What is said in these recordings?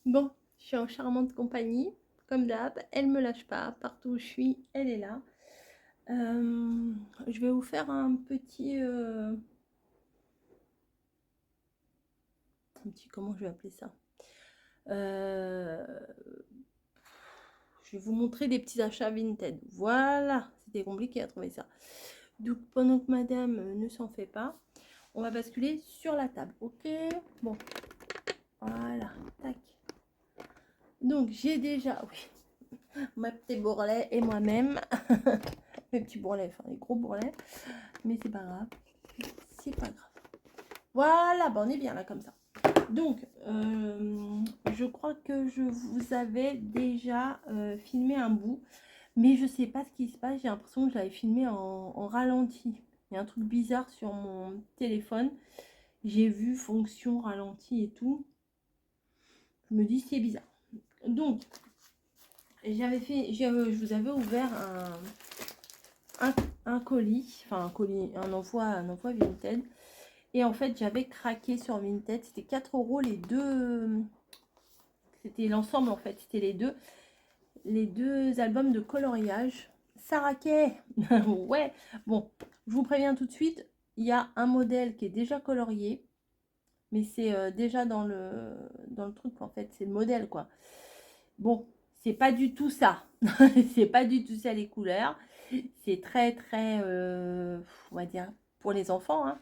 Bon, je suis en charmante compagnie, comme d'hab. Elle me lâche pas. Partout où je suis, elle est là. Je vais vous faire comment je vais appeler ça? Euh, je vais vous montrer des petits achats Vinted. Voilà, c'était compliqué à trouver ça. Donc, pendant que madame ne s'en fait pas, on va basculer sur la table. Ok? Bon, voilà, tac. Donc, j'ai déjà, oui, ma petite bourrelet et moi-même. Mes petits bourrelets, enfin les gros bourrelets. Mais c'est pas grave. C'est pas grave. Voilà, on est bien là comme ça. Donc, je crois que je vous avais déjà filmé un bout. Mais je sais pas ce qui se passe. J'ai l'impression que je l'avais filmé en ralenti. Il y a un truc bizarre sur mon téléphone. J'ai vu fonction ralenti et tout. Je me dis c'est bizarre. Donc, je vous avais ouvert un colis, enfin un envoi Vinted. Et en fait, j'avais craqué sur Vinted. C'était 4 euros les deux. C'était l'ensemble en fait. C'était les deux albums de coloriage. Ça raquait. Ouais. Bon, je vous préviens tout de suite. Il y a un modèle qui est déjà colorié. Mais c'est déjà dans le truc en fait. C'est le modèle quoi. Bon, c'est pas du tout ça. C'est pas du tout ça les couleurs. C'est très très, on va dire, pour les enfants. Hein.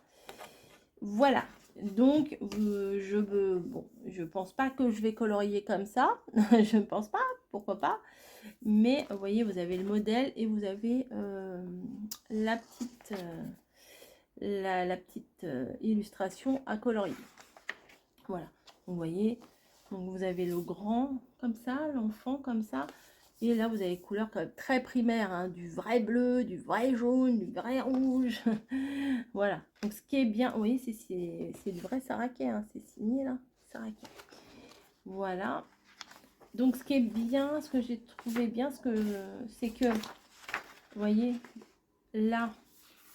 Voilà. Donc, je pense pas que je vais colorier comme ça. Je ne pense pas. Pourquoi pas. Mais, vous voyez, vous avez le modèle et vous avez la petite, la petite illustration à colorier. Voilà. Vous voyez. Donc, vous avez le grand comme ça, l'enfant comme ça. Et là, vous avez les couleurs quand même très primaires, hein, du vrai bleu, du vrai jaune, du vrai rouge. Voilà. Donc, ce qui est bien, oui, c'est du vrai saraké, hein, c'est signé là, saraké. Voilà. Donc, ce qui est bien, ce que j'ai trouvé bien, c'est que, vous voyez, là,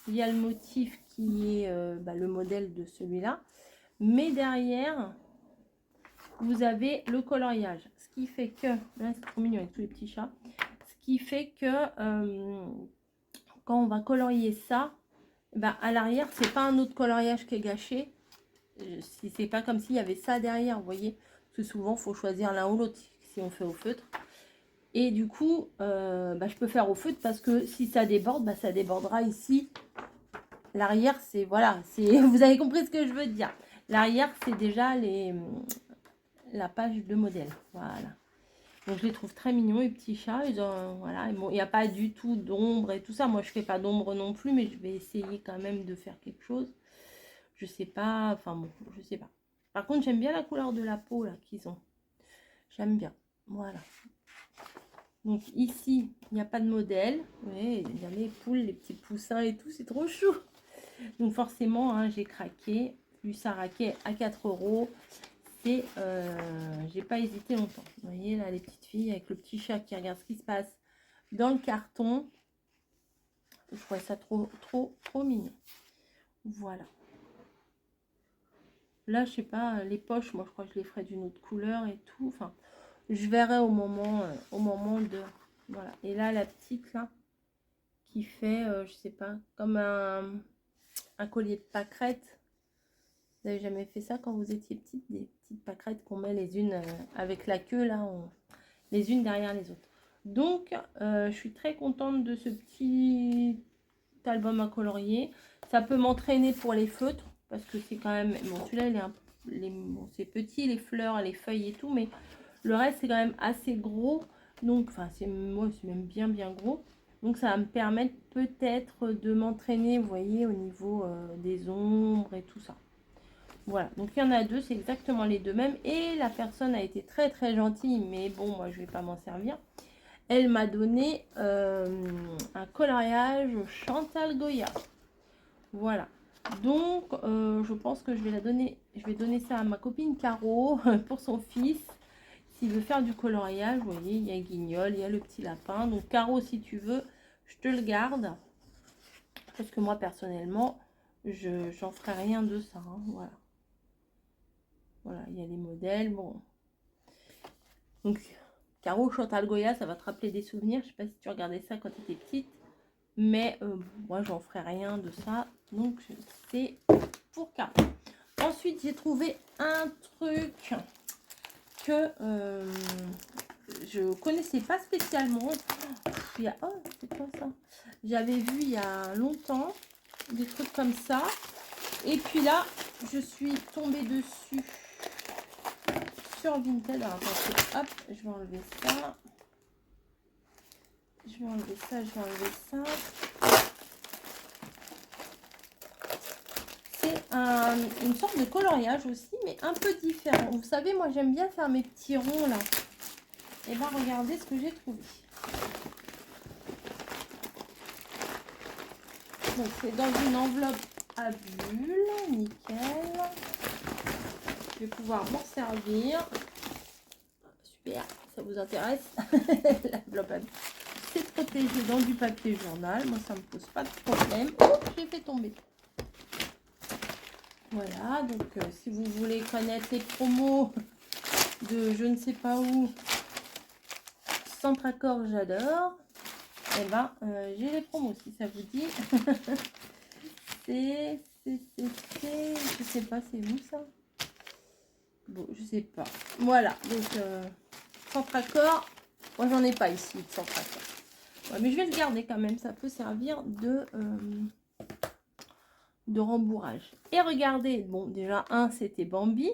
il y a le motif qui est le modèle de celui-là. Mais derrière, vous avez le coloriage. Ce qui fait que, là, c'est trop mignon avec tous les petits chats. Ce qui fait que quand on va colorier ça, à l'arrière, c'est pas un autre coloriage qui est gâché. Si c'est pas comme s'il y avait ça derrière, vous voyez. Parce que souvent, il faut choisir l'un ou l'autre si on fait au feutre. Et du coup, je peux faire au feutre parce que si ça déborde, ça débordera ici. L'arrière, c'est, voilà, c'est, vous avez compris ce que je veux dire. L'arrière, c'est déjà la page de modèle. Voilà. Donc, je les trouve très mignons, les petits chats. Voilà. Bon, il n'y a pas du tout d'ombre et tout ça. Moi, je fais pas d'ombre non plus, mais je vais essayer quand même de faire quelque chose. Je sais pas, enfin bon, je sais pas. Par contre, j'aime bien la couleur de la peau là qu'ils ont. J'aime bien. Voilà. Donc ici, il n'y a pas de modèle. Oui, il y a les poules, les petits poussins et tout, c'est trop chou. Donc forcément, hein, j'ai craqué. Du saraké à 4 euros. C'est, j'ai pas hésité longtemps. Vous voyez là, les petites filles avec le petit chat qui regarde ce qui se passe dans le carton. Je trouvais ça trop, trop, trop mignon. Voilà. Là, je sais pas, les poches, moi je crois que je les ferai d'une autre couleur et tout. Enfin, je verrai au moment de... Voilà. Et là, la petite, là, qui fait, je sais pas, comme un collier de pâquerettes. Vous n'avez jamais fait ça quand vous étiez petite? Des petites pâquerettes qu'on met les unes avec la queue, là, les unes derrière les autres. Donc, je suis très contente de ce petit album à colorier. Ça peut m'entraîner pour les feutres, parce que c'est quand même... Bon, celui-là, bon, c'est petit, les fleurs, les feuilles et tout, mais le reste, c'est quand même assez gros. Donc, enfin, moi, c'est même bien, bien gros. Donc, ça va me permettre peut-être de m'entraîner, vous voyez, au niveau des ombres et tout ça. Voilà, donc il y en a deux, c'est exactement les deux mêmes. Et la personne a été très, très gentille, mais bon, moi, je vais pas m'en servir. Elle m'a donné un coloriage Chantal Goya. Voilà. Donc, je pense que je vais donner ça à ma copine Caro pour son fils. S'il veut faire du coloriage, vous voyez, il y a Guignol, il y a le petit lapin. Donc, Caro, si tu veux, je te le garde. Parce que moi, personnellement, j'en ferai rien de ça. Hein, voilà. Voilà, il y a les modèles. Bon. Donc, Caro, Chantal Goya, ça va te rappeler des souvenirs. Je sais pas si tu regardais ça quand tu étais petite. Mais moi, j'en ferai rien de ça. Donc, c'est pour Caro. Ensuite, j'ai trouvé un truc que je connaissais pas spécialement. Oh, c'est quoi ça? J'avais vu il y a longtemps des trucs comme ça. Et puis là, je suis tombée dessus sur Vinted. Alors, attendez, hop, je vais enlever ça. Je vais enlever ça, je vais enlever ça. C'est une sorte de coloriage aussi, mais un peu différent. Vous savez, moi, j'aime bien faire mes petits ronds, là. Et bien, regardez ce que j'ai trouvé. Donc, c'est dans une enveloppe à bulles, nickel. Je vais pouvoir m'en servir. Super, ça vous intéresse? L'enveloppe à bulles. C'est protégé dans du papier journal. Moi, ça me pose pas de problème. Oh, j'ai fait tomber. Voilà, donc si vous voulez connaître les promos de je ne sais pas où, Centracor, j'adore. Et ben, j'ai les promos si ça vous dit. Je sais pas, c'est où ça? Bon, je sais pas. Voilà, donc Centracor, moi j'en ai pas ici de Centracor. Ouais, mais je vais le garder quand même, ça peut servir de rembourrage. Et regardez, bon déjà c'était Bambi,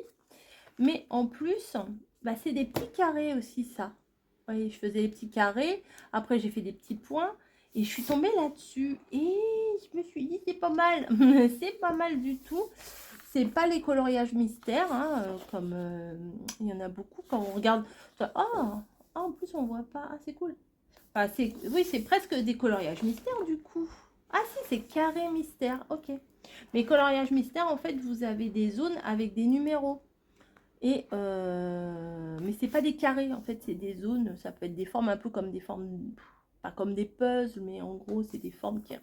mais en plus bah, c'est des petits carrés aussi ça. Vous voyez, je faisais des petits carrés, après j'ai fait des petits points et je suis tombée là-dessus et je me suis dit c'est pas mal. C'est pas mal du tout. C'est pas les coloriages mystères hein, comme il y en a beaucoup quand on regarde. Oh, en plus on voit pas, ah, c'est cool. Enfin, oui, c'est presque des coloriages mystères du coup. Ah si, c'est carré mystère, ok. Mais coloriage mystère, en fait, vous avez des zones avec des numéros. Et mais c'est pas des carrés, en fait, c'est des zones. Ça peut être des formes un peu comme des formes, pas comme des puzzles, mais en gros, c'est des formes qui...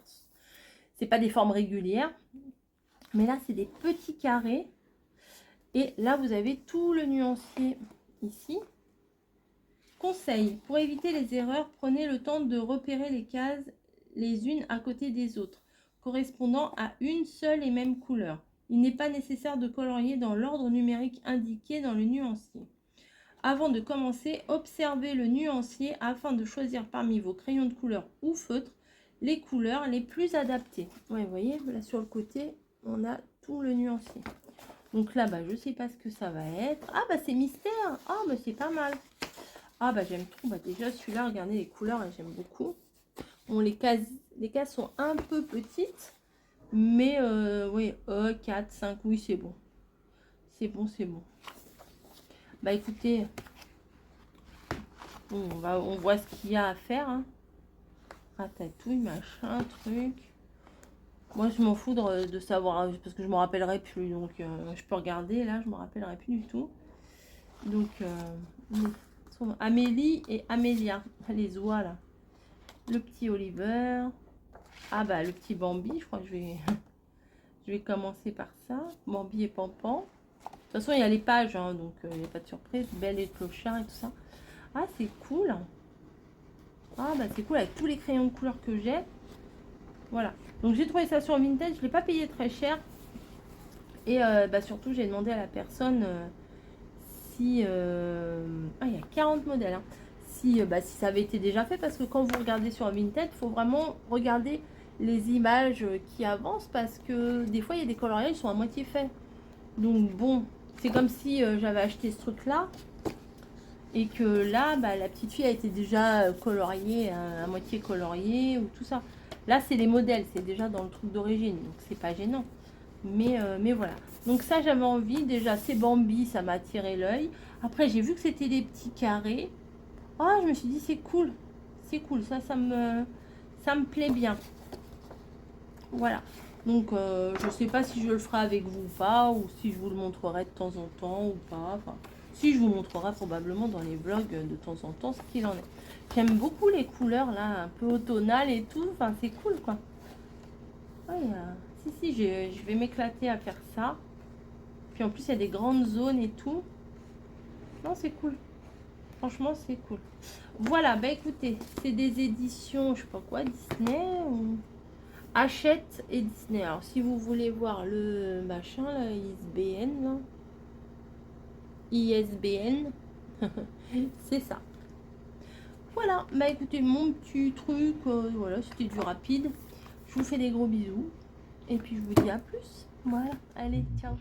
C'est pas des formes régulières. Mais là, c'est des petits carrés. Et là, vous avez tout le nuancier ici. Conseil, pour éviter les erreurs, prenez le temps de repérer les cases les unes à côté des autres, correspondant à une seule et même couleur. Il n'est pas nécessaire de colorier dans l'ordre numérique indiqué dans le nuancier. Avant de commencer, observez le nuancier afin de choisir parmi vos crayons de couleur ou feutres les couleurs les plus adaptées. Ouais, vous voyez, là sur le côté, on a tout le nuancier. Donc là, bah, je ne sais pas ce que ça va être. Ah, bah c'est mystère. Ah, bah c'est pas mal. Ah bah j'aime trop, bah déjà celui-là, regardez les couleurs, j'aime beaucoup. Bon, les cases sont un peu petites, mais oui, 4, 5, oui c'est bon. C'est bon, c'est bon. Bah écoutez, on voit ce qu'il y a à faire. Hein. Ratatouille, machin, truc. Moi je m'en fous de savoir, parce que je me rappellerai plus, donc je peux regarder, là je me rappellerai plus du tout. Donc, Amélie et Amélia, les oies là. Le petit Oliver. Ah bah le petit Bambi, je crois que je vais commencer par ça. Bambi et Pampan. De toute façon, il y a les pages, hein, donc il n'y a pas de surprise. Belle et le clochard et tout ça. Ah, c'est cool. Ah bah c'est cool avec tous les crayons de couleur que j'ai. Voilà. Donc j'ai trouvé ça sur Vinted, je ne l'ai pas payé très cher. Et bah, surtout, j'ai demandé à la personne si... Ah, il y a 40 modèles. Hein. Si ça avait été déjà fait, parce que quand vous regardez sur Vinted, il faut vraiment regarder les images qui avancent, parce que des fois, il y a des coloriages qui sont à moitié faits. Donc bon, c'est comme si j'avais acheté ce truc-là, et que là, bah, la petite fille a été déjà coloriée, à moitié coloriée, ou tout ça. Là, c'est les modèles, c'est déjà dans le truc d'origine, donc c'est pas gênant. Mais voilà. Donc ça, j'avais envie. Déjà, c'est Bambi, ça m'a attiré l'œil. Après, j'ai vu que c'était des petits carrés. Ah, je me suis dit, c'est cool. C'est cool. Ça me plaît bien. Voilà. Donc, je sais pas si je le ferai avec vous ou pas, ou si je vous le montrerai de temps en temps ou pas. Enfin, si je vous montrerai probablement dans les vlogs de temps en temps ce qu'il en est. J'aime beaucoup les couleurs là, un peu automnales et tout. Enfin, c'est cool quoi. Ouais, si, je vais m'éclater à faire ça. Puis en plus, il y a des grandes zones et tout. Non, c'est cool. Franchement, c'est cool. Voilà, bah écoutez, c'est des éditions, je sais pas quoi, Disney ou Hachette et Disney. Alors, si vous voulez voir le machin, là, ISBN, là, ISBN, c'est ça. Voilà, bah écoutez, mon petit truc, voilà, c'était du rapide. Je vous fais des gros bisous. Et puis, je vous dis à plus. Voilà, allez, ciao.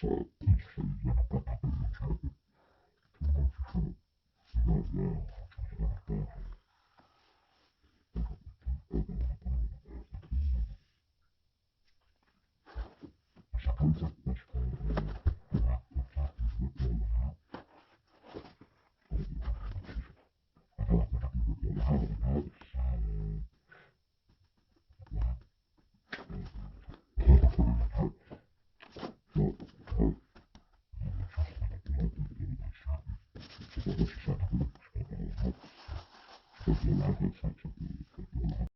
So